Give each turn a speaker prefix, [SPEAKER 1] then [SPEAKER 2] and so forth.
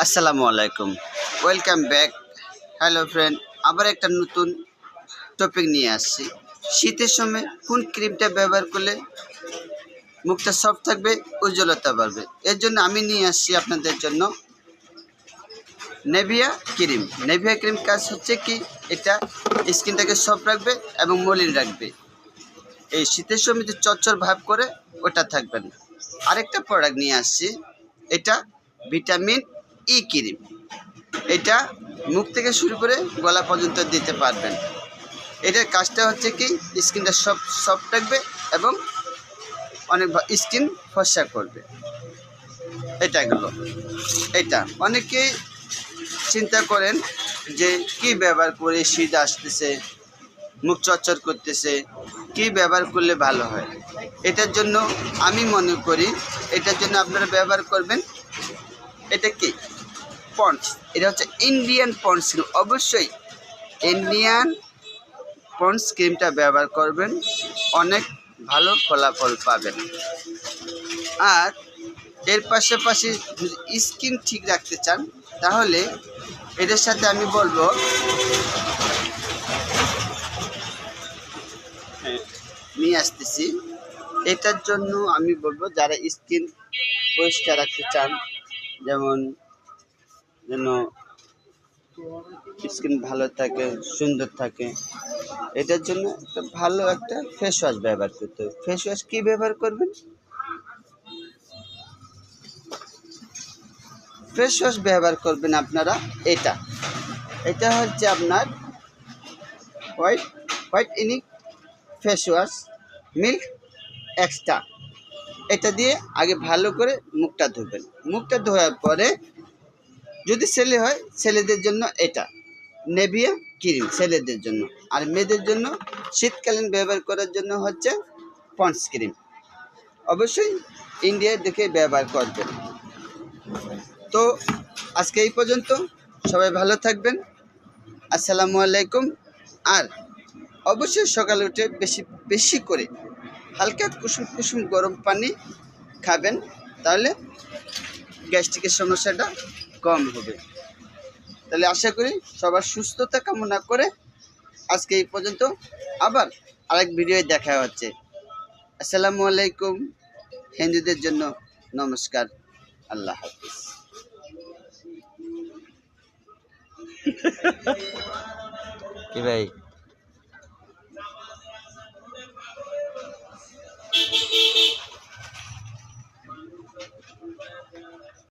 [SPEAKER 1] আসসালামু আলাইকুম, welcome back. Hello friend, আবার একটা নতুন টপিক নিয়ে আসছি। শীতের সময় কোন ক্রিমটা ব্যবহার করলে মুখটা সফট থাকবে, উজ্জ্বলতা বাড়বে, এর জন্য আমি নিয়ে আসছি আপনাদের জন্য নেভিয়া ক্রিম। নেভিয়া ক্রিম কাজ হচ্ছে কি, এটা স্কিনটাকে সফট রাখবে এবং মলিন রাখবে। এই শীতের সময় যে চচ্চর ভাব করে ওটা থাকবে না। আরেকটা প্রোডাক্ট নিয়ে আসছি, এটা ভিটামিন ই ক্রিম। এটা মুখ থেকে শুরু করে গলা পর্যন্ত দিতে পারবেন। এটার কাজটা হচ্ছে কি, স্কিনটা সফট রাখবে এবং অনেক স্কিন ফর্সা করবে। এটা অনেকেই চিন্তা করেন যে কি ব্যবহার করে, শীত আসতেছে, মুখ চচ্চর করতেছে, কি ব্যবহার করলে ভালো হয়। এটার জন্য আমি মনে করি, এটার জন্য আপনারা ব্যবহার করবেন, এটা কি পন্ডস। এটা হচ্ছে ইন্ডিয়ান পন্ডস ক্রিম। অবশ্যই ইন্ডিয়ান পন্ডস ক্রিমটা ব্যবহার করবেন, অনেক ভালো ফলাফল পাবেন। আর এর পাশাপাশি যদি স্কিন ঠিক রাখতে চান, তাহলে এটার সাথে আমি বলবো নিয়ে আসতেছি। এটার জন্য আমি বলবো, যারা স্কিন পরিষ্কার রাখতে চান, যেমন যেন স্কিন ভালো থাকে, সুন্দর থাকে, এটার জন্য একটা ভালো একটা ফেস ওয়াশ ব্যবহার করতে হবে। ফেস ওয়াশ কী ব্যবহার করবেন? ফেস ওয়াশ ব্যবহার করবেন আপনারা এটা এটা হচ্ছে আপনার হোয়াইট ইনিক ফেস ওয়াশ মিল্ক এক্সট্রা। এটা দিয়ে আগে ভালো করে মুখটা ধুবেন। মুখটা ধোয়ার পরে যদি ছেলে হয়, ছেলেদের জন্য এটা নেভিয়া ক্রিম ছেলেদের জন্য, আর মেয়েদের জন্য শীতকালীন ব্যবহার করার জন্য হচ্ছে পন্ডস ক্রিম। অবশ্যই ইন্ডিয়ায় দেখে ব্যবহার করবেন। তো আজকে এই পর্যন্ত, সবাই ভালো থাকবেন। আসসালামু আলাইকুম। আর অবশ্যই সকালে উঠে বেশি বেশি করে হালকা কুসুম কুসুম গরম পানি খাবেন, তাহলে গ্যাস্ট্রিকের সমস্যাটা কম হবে। তাহলে আশা করি সবার সুস্থতা কামনা করে আজকে এই পর্যন্ত। আবার আরেক ভিডিওয়ে দেখা হচ্ছে। আসসালামু আলাইকুম। হিন্দুদের জন্য নমস্কার। আল্লাহ হাফিজ। কি ভাই?